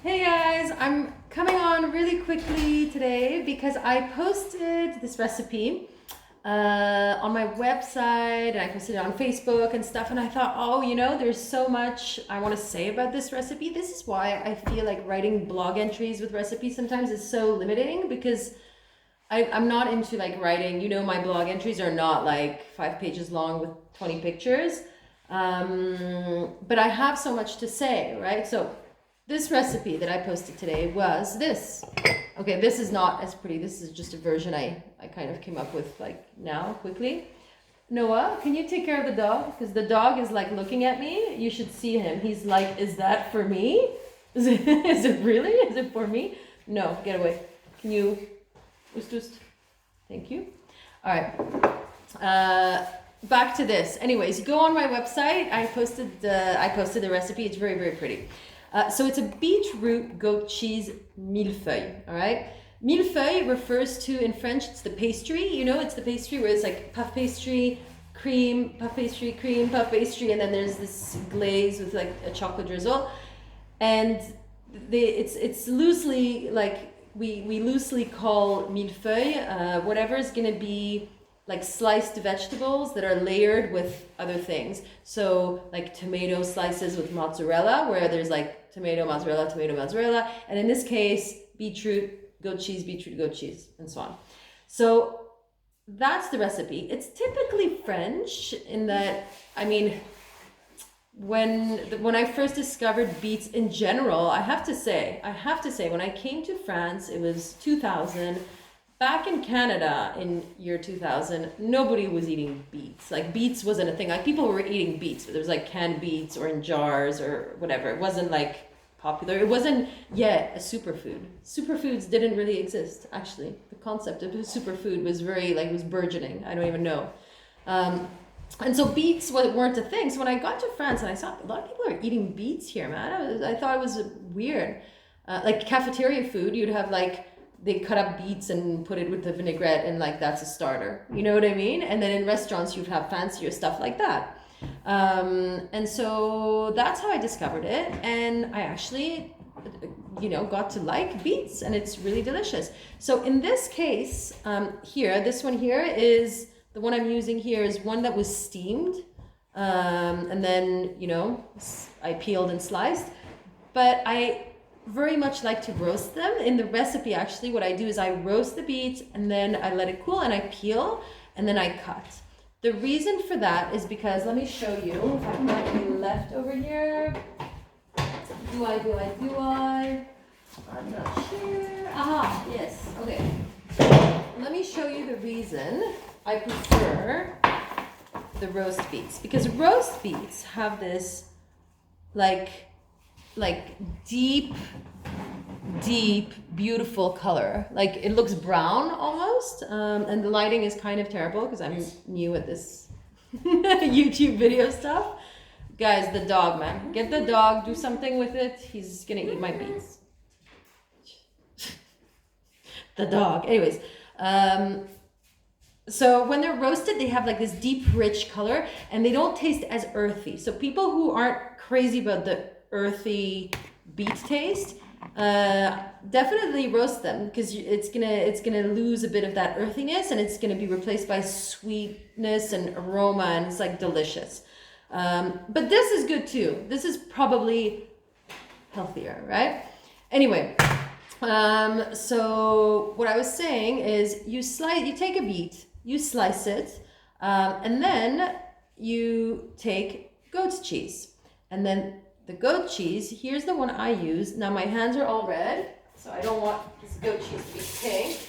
Hey guys, I'm coming on really quickly today because I posted this recipe on my website and I posted it on Facebook and stuff. And I thought, oh, there's so much I want to say about this recipe. This is why I feel like writing blog entries with recipes sometimes is so limiting because I'm not into like writing, my blog entries are not like 5 pages long with 20 pictures. But I have so much to say, right? So this recipe that I posted today was this. Okay, this is not as pretty. This is just a version I kind of came up with like now quickly. Noah, can you take care of the dog? Because the dog is like looking at me. You should see him. He's like, is that for me? Is it really? Is it for me? No, get away. Can you, just, thank you. All right. Back to this. Anyways, go on my website. I posted the recipe. It's very, very pretty. So it's a beetroot goat cheese millefeuille, all right? Millefeuille refers to, in French, it's the pastry. It's the pastry where it's like puff pastry, cream, puff pastry, cream, puff pastry, and then there's this glaze with like a chocolate drizzle. And it's loosely, like, we loosely call millefeuille whatever is going to be like sliced vegetables that are layered with other things. So like tomato slices with mozzarella, where there's like tomato, mozzarella. And in this case, beetroot, goat cheese, and so on. So that's the recipe. It's typically French in that, I mean, when I first discovered beets in general, I have to say, when I came to France, it was 2000. Back in Canada in year 2000, nobody was eating beets. Like beets wasn't a thing. Like people were eating beets, but there was like canned beets or in jars or whatever. It wasn't like popular. It wasn't yet a superfood. Superfoods didn't really exist, actually. The concept of a superfood was was burgeoning. I don't even know. And so beets weren't a thing. So when I got to France and I saw a lot of people are eating beets here, man, I thought it was weird. Like cafeteria food, you'd have like, they cut up beets and put it with the vinaigrette and like that's a starter. You know what I mean? And then in restaurants you'd have fancier stuff like that. And so that's how I discovered it. And I actually, got to like beets and it's really delicious. So in this case, this one here is, the one I'm using here is one that was steamed. And then, I peeled and sliced. But I very much like to roast them. In the recipe, actually, what I do is I roast the beets and then I let it cool and I peel and then I cut. The reason for that is because, let me show you, if I've got any left over here. Do I? I'm not sure. Aha, yes, okay. Let me show you the reason I prefer the roast beets. Because roast beets have this like deep, beautiful color. Like it looks brown almost. And the lighting is kind of terrible because I'm new at this YouTube video stuff. Guys, the dog, man. Get the dog, do something with it. He's gonna eat my beets. The dog. Anyways, so when they're roasted, they have like this deep, rich color and they don't taste as earthy. So people who aren't crazy about the earthy beet taste, definitely roast them because it's gonna lose a bit of that earthiness and it's gonna be replaced by sweetness and aroma and it's like delicious. But this is good too. This is probably healthier, right? Anyway, so what I was saying is you take a beet, you slice it, and then you take goat's cheese, and then the goat cheese, here's the one I use. Now my hands are all red, so I don't want this goat cheese to be pink.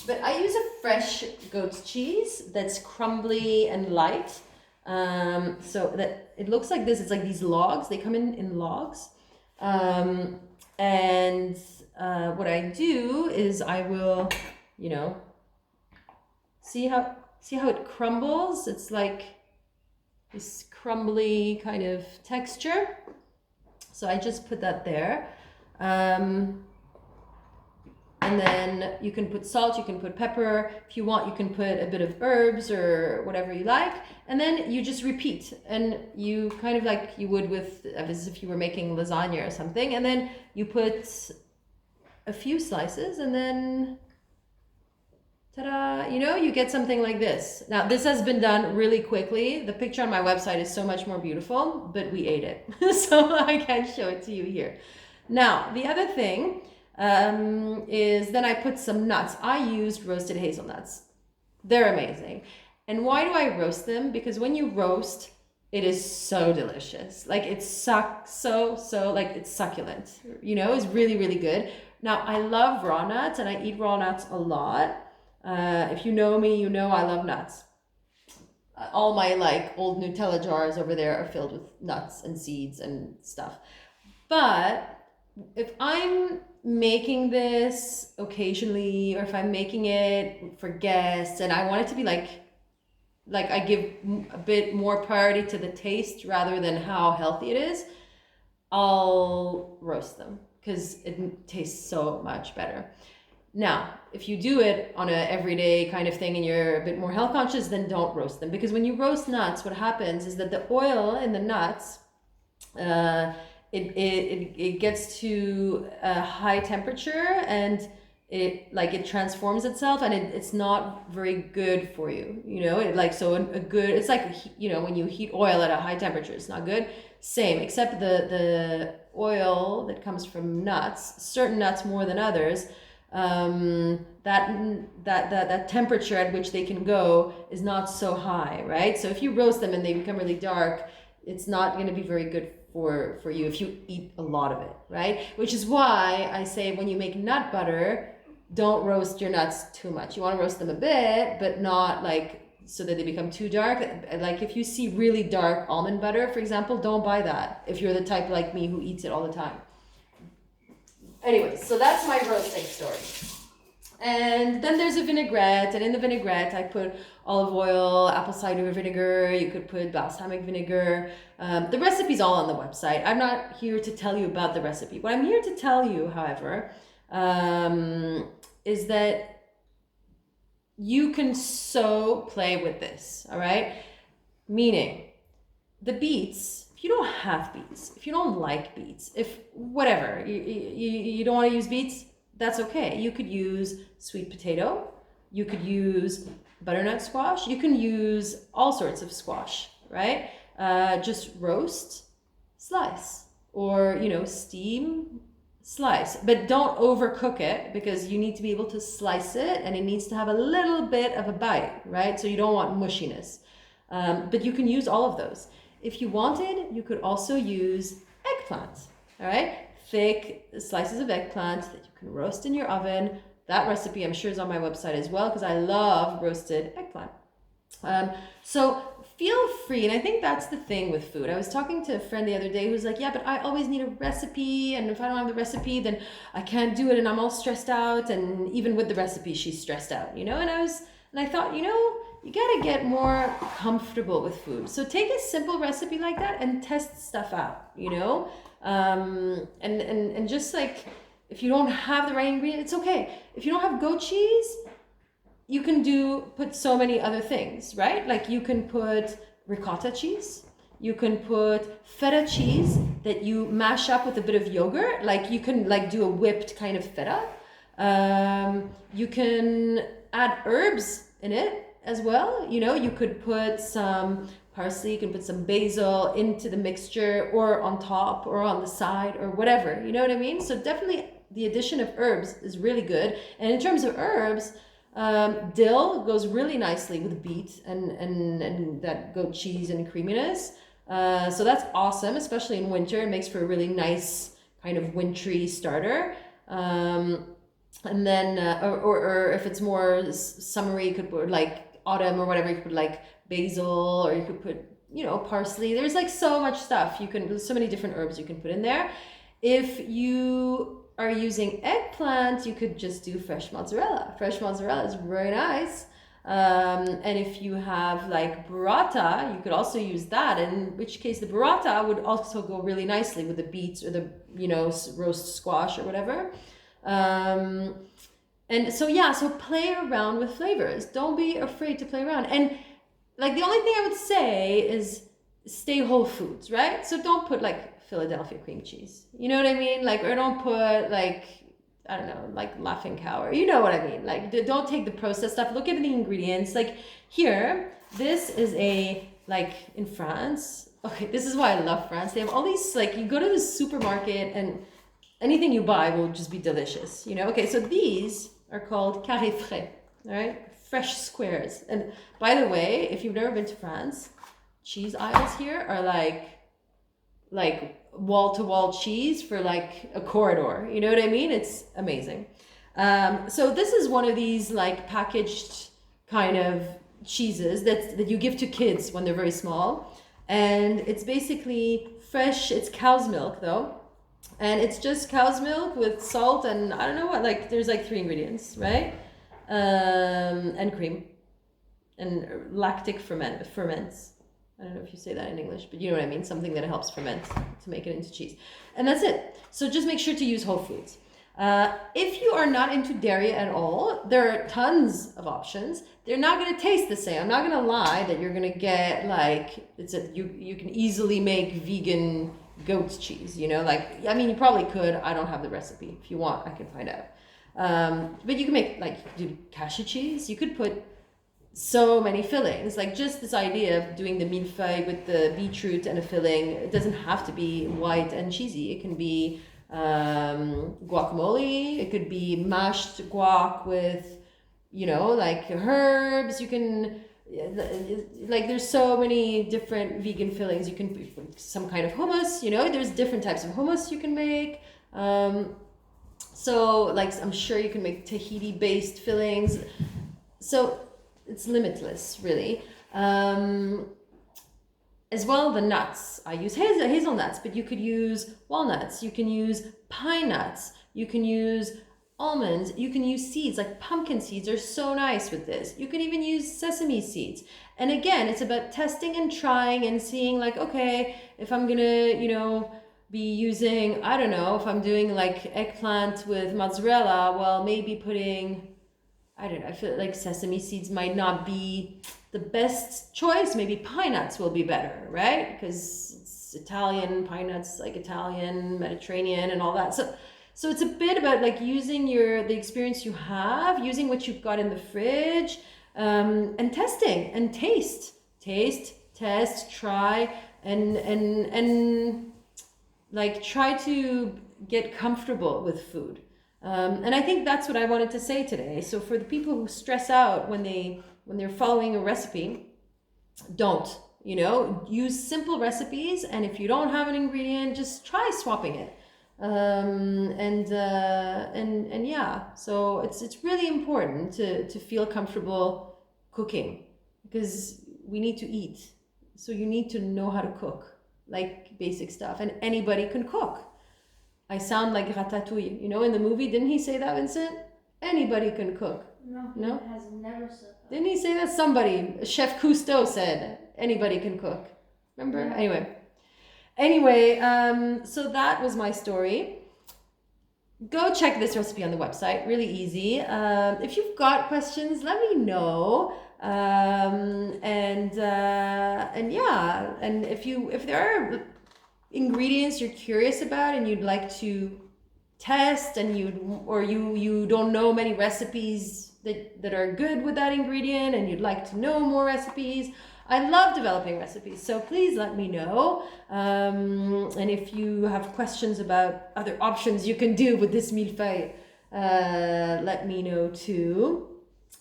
But I use a fresh goat's cheese that's crumbly and light. So that it looks like this. It's like these logs. They come in logs. And what I do is I will, see how it crumbles? It's like this crumbly kind of texture. So I just put that there. And then you can put salt, you can put pepper. If you want, you can put a bit of herbs or whatever you like. And then you just repeat. And you kind of like you would with, as if you were making lasagna or something. And then you put a few slices and then ta-da, you know, you get something like this. Now, this has been done really quickly. The picture on my website is so much more beautiful, but we ate it. So I can't show it to you here. Now, the other thing is then I put some nuts. I used roasted hazelnuts. They're amazing. And why do I roast them? Because when you roast, it is so delicious. Like it's like it's succulent. You know, it's really, really good. Now, I love raw nuts and I eat raw nuts a lot. If you know me, you know I love nuts. All my like old Nutella jars over there are filled with nuts and seeds and stuff. But if I'm making this occasionally, or if I'm making it for guests and I want it to be like I give a bit more priority to the taste rather than how healthy it is, I'll roast them because it tastes so much better. Now, if you do it on a everyday kind of thing and you're a bit more health conscious, then don't roast them. Because when you roast nuts, what happens is that the oil in the nuts, it gets to a high temperature and it transforms itself, and it's not very good for you. You know, it's like, you know, when you heat oil at a high temperature, it's not good. Same, except the oil that comes from nuts, certain nuts more than others, that temperature at which they can go is not so high, right? So if you roast them and they become really dark, it's not going to be very good for you if you eat a lot of it, right? Which is why I say when you make nut butter, don't roast your nuts too much. You want to roast them a bit, but not like so that they become too dark. Like if you see really dark almond butter, for example, don't buy that if you're the type like me who eats it all the time. Anyway, so that's my roasting story. And then there's a vinaigrette, and in the vinaigrette I put olive oil, apple cider vinegar, you could put balsamic vinegar. The recipe's all on the website. I'm not here to tell you about the recipe. What I'm here to tell you, however, is that you can so play with this, all right? Meaning, the beets, if you don't have beets, if you don't like beets, if whatever, you don't want to use beets, that's okay. You could use sweet potato, you could use butternut squash, you can use all sorts of squash, right? Just roast, slice, or, you know, steam, slice, but don't overcook it because you need to be able to slice it and it needs to have a little bit of a bite, right? So you don't want mushiness. But you can use all of those. If you wanted, you could also use eggplant, all right? Thick slices of eggplant that you can roast in your oven. That recipe I'm sure is on my website as well because I love roasted eggplant. So feel free, and I think that's the thing with food. I was talking to a friend the other day who's like, yeah, but I always need a recipe, and if I don't have the recipe, then I can't do it, and I'm all stressed out, and even with the recipe, she's stressed out, you know? And I thought, you know, you gotta get more comfortable with food. So take a simple recipe like that and test stuff out, you know? And just like, if you don't have the right ingredient, it's okay. If you don't have goat cheese, you can put so many other things, right? Like you can put ricotta cheese, you can put feta cheese that you mash up with a bit of yogurt. Like you can like do a whipped kind of feta. You can add herbs in it as well. You know, you could put some parsley, you can put some basil into the mixture or on top or on the side or whatever, you know what I mean? So definitely the addition of herbs is really good. And in terms of herbs, dill goes really nicely with beet and that goat cheese and creaminess. So that's awesome, especially in winter. It makes for a really nice kind of wintry starter. And then, or if it's more summery, you could put like autumn or whatever, you could put like basil, or you could put, you know, parsley. There's like so much stuff. There's so many different herbs you can put in there. If you are using eggplant, you could just do fresh mozzarella. Fresh mozzarella is very nice. And if you have like burrata, you could also use that, in which case the burrata would also go really nicely with the beets or the, you know, roast squash or whatever. And so play around with flavors. Don't be afraid to play around. And like the only thing I would say is stay whole foods, right? So don't put like Philadelphia cream cheese. You know what I mean? Like, or don't put like, I don't know, like Laughing Cow, or you know what I mean? Like, don't take the processed stuff. Look at the ingredients. Like here, this is like in France. Okay, this is why I love France. They have all these, like, you go to the supermarket and anything you buy will just be delicious, you know? Okay, so these are called carré frais, all right? Fresh squares. And by the way, if you've never been to France, cheese aisles here are like wall-to-wall cheese for like a corridor. You know what I mean? It's amazing. So this is one of these like packaged kind of cheeses that you give to kids when they're very small. And it's basically fresh, it's cow's milk though. And it's just cow's milk with salt and I don't know what, like there's like 3 ingredients, right? And cream and lactic ferments. I don't know if you say that in English, but you know what I mean? Something that helps ferment to make it into cheese. And that's it. So just make sure to use whole foods. If you are not into dairy at all, there are tons of options. They're not going to taste the same. I'm not going to lie that you're going to get like, you can easily make vegan goat cheese, you know, like, I mean, you probably could. I don't have the recipe. If you want, I can find out. But you can make like do cashew cheese. You could put so many fillings, like just this idea of doing the millefeuille with the beetroot and a filling. It doesn't have to be white and cheesy. It can be guacamole. It could be mashed guac with, you know, like herbs. You can, like, there's so many different vegan fillings. You can some kind of hummus, you know, there's different types of hummus you can make. So like, I'm sure you can make Tahiti based fillings. So it's limitless, really. As well, the nuts. I use hazelnuts, but you could use walnuts. You can use pine nuts. You can use almonds. You can use seeds, like pumpkin seeds are so nice with this. You can even use sesame seeds. And again, it's about testing and trying and seeing like, okay, if I'm gonna, you know, be using, I don't know, if I'm doing like eggplant with mozzarella, well, maybe putting, I don't know, I feel like sesame seeds might not be the best choice. Maybe pine nuts will be better, right? Because it's Italian, pine nuts, like Italian, Mediterranean and all that. So it's a bit about like using the experience you have, using what you've got in the fridge, and testing and taste, test, try, and like try to get comfortable with food. And I think that's what I wanted to say today. So for the people who stress out when they're following a recipe, don't, you know, use simple recipes. And if you don't have an ingredient, just try swapping it. And yeah, so it's really important to feel comfortable cooking because we need to eat. So you need to know how to cook, like basic stuff, and anybody can cook. I sound like Ratatouille, you know, in the movie. Didn't he say that, Vincent? Anybody can cook. No? He has never said that. Didn't he say that? Somebody, Chef Cousteau said, anybody can cook. Remember? Yeah. Anyway, so that was my story. Go check this recipe on the website. Really easy. If you've got questions, let me know. And yeah, and if there are ingredients you're curious about and you'd like to test and you don't know many recipes that are good with that ingredient and you'd like to know more recipes, I love developing recipes, so please let me know. And if you have questions about other options you can do with this millefeuille, let me know too.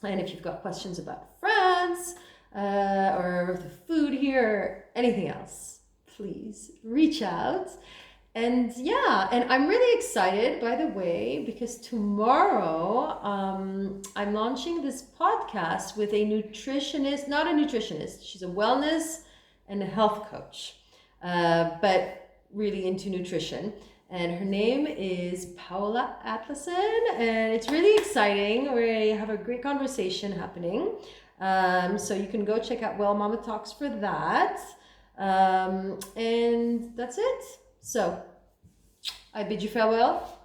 And if you've got questions about France or the food here, anything else, please reach out. And yeah, and I'm really excited, by the way, because tomorrow I'm launching this podcast with a nutritionist, not a nutritionist, she's a wellness and a health coach, but really into nutrition. And her name is Paula Atlason, and it's really exciting. We have a great conversation happening. So you can go check out Well Mama Talks for that. And that's it. So I bid you farewell.